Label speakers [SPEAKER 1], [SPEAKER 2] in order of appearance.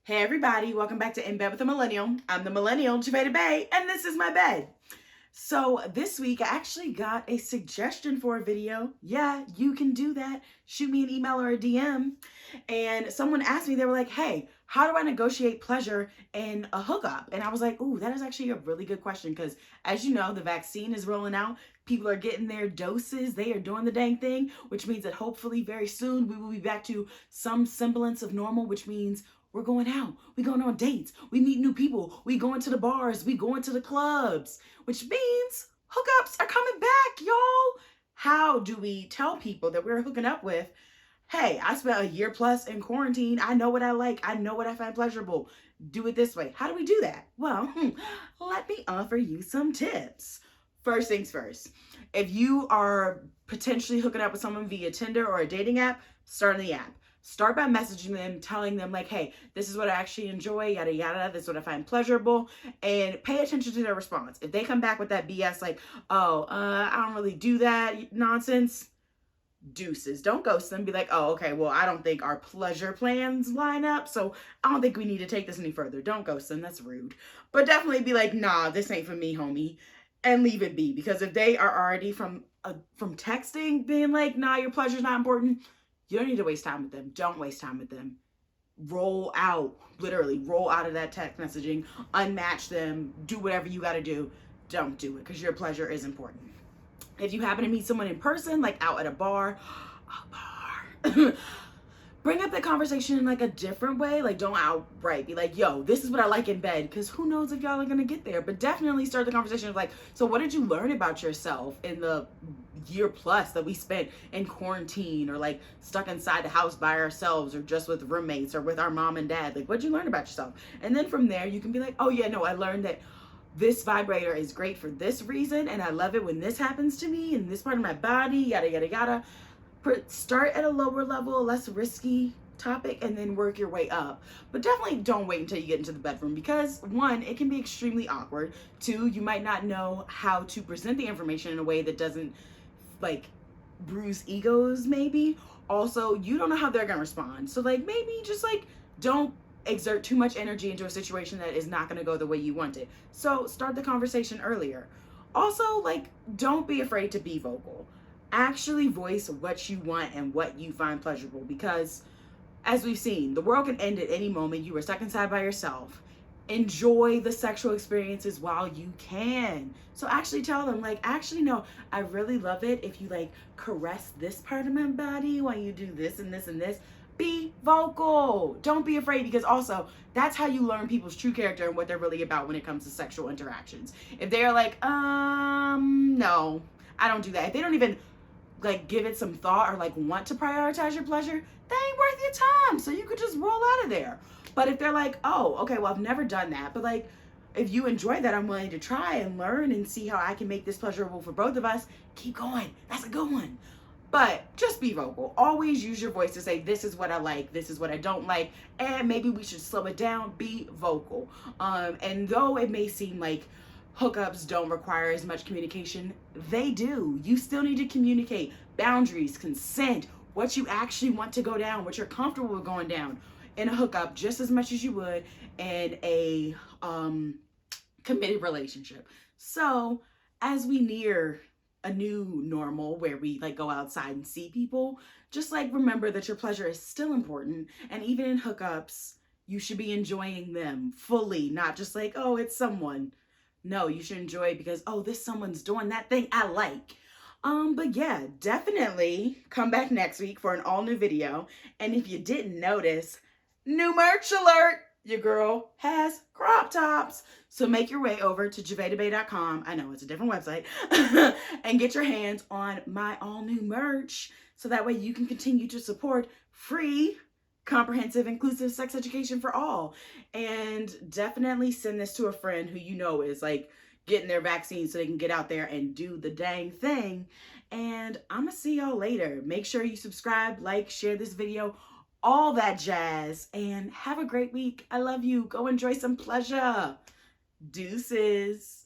[SPEAKER 1] Hey everybody, welcome back to In Bed with a Millennial. I'm the Millennial, Javeda Bay, and this is my bed. So this week I actually got a suggestion for a video. Yeah, you can do that. Shoot me an email or a DM. And someone asked me, they were like, hey, how do I negotiate pleasure in a hookup? And I was like, ooh, that is actually a really good question because as you know, the vaccine is rolling out. People are getting their doses. They are doing the dang thing, which means that hopefully very soon we will be back to some semblance of normal, which means we're going out. We going on dates. We meet new people. We going to the bars. We going to the clubs, which means hookups are coming back, y'all. How do we tell people that we're hooking up with, hey, I spent a year plus in quarantine. I know what I like. I know what I find pleasurable. Do it this way. How do we do that? Well, let me offer you some tips. First things first, if you are potentially hooking up with someone via Tinder or a dating app, start on the app. Start by messaging them, telling them like, hey, this is what I actually enjoy, yada, yada. This is what I find pleasurable. And pay attention to their response. If they come back with that BS like, oh, I don't really do that nonsense, deuces. Don't ghost them. Be like, oh, okay, well, I don't think our pleasure plans line up, so I don't think we need to take this any further. Don't ghost them. That's rude. But definitely be like, nah, this ain't for me, homie. And leave it be. Because if they are already from texting being like, nah, your pleasure's not important, you don't need to waste time with them. Don't waste time with them. Roll out, literally roll out of that text messaging, unmatch them, do whatever you got to do. Don't do it because your pleasure is important. If you happen to meet someone in person, like out at a bar, bring up that conversation in like a different way. Like don't outright be like, yo, this is what I like in bed, because who knows if y'all are gonna get there. But definitely start the conversation of like, so what did you learn about yourself in the year plus that we spent in quarantine, or like stuck inside the house by ourselves, or just with roommates, or with our mom and dad? Like, what'd you learn about yourself? And then from there you can be like, oh yeah, no, I learned that this vibrator is great for this reason, and I love it when this happens to me in this part of my body, yada yada yada. Start at a lower level, a less risky topic, and then work your way up. But definitely don't wait until you get into the bedroom, because one, it can be extremely awkward. Two, you might not know how to present the information in a way that doesn't like bruise egos, maybe. Also, you don't know how they're gonna respond, so like maybe just like don't exert too much energy into a situation that is not going to go the way you want it. So start the conversation earlier. Also, like, don't be afraid to be vocal. Actually voice what you want and what you find pleasurable, because as we've seen, the world can end at any moment. You are stuck inside by yourself. Enjoy the sexual experiences while you can. So actually tell them, like, actually, no, I really love it if you like caress this part of my body while you do this and this and this. Be vocal. Don't be afraid, because also that's how you learn people's true character and what they're really about when it comes to sexual interactions. If they're like, no, I don't do that. If they don't even like give it some thought or like want to prioritize your pleasure, they ain't worth your time. So you could just roll out of there. But if they're like, oh, okay, well, I've never done that, but like, if you enjoy that, I'm willing to try and learn and see how I can make this pleasurable for both of us, keep going. That's a good one. But just be vocal. Always use your voice to say, this is what I like, this is what I don't like, and maybe we should slow it down. Be vocal. And though it may seem like hookups don't require as much communication, they do. You still need to communicate boundaries, consent, what you actually want to go down, what you're comfortable with going down in a hookup, just as much as you would in a committed relationship. So as we near a new normal where we like go outside and see people, just like remember that your pleasure is still important. And even in hookups, you should be enjoying them fully, not just like, oh, it's someone. No, you should enjoy it because, oh, this someone's doing that thing I like. But yeah, definitely come back next week for an all new video. And if you didn't notice, new merch alert! Your girl has crop tops. So make your way over to javedabay.com. I know it's a different website. And get your hands on my all new merch. So that way you can continue to support free, comprehensive, inclusive sex education for all. And definitely send this to a friend who you know is like getting their vaccine so they can get out there and do the dang thing. And I'm gonna see y'all later. Make sure you subscribe, like, share this video, all that jazz, and have a great week. I love you. Go enjoy some pleasure. Deuces.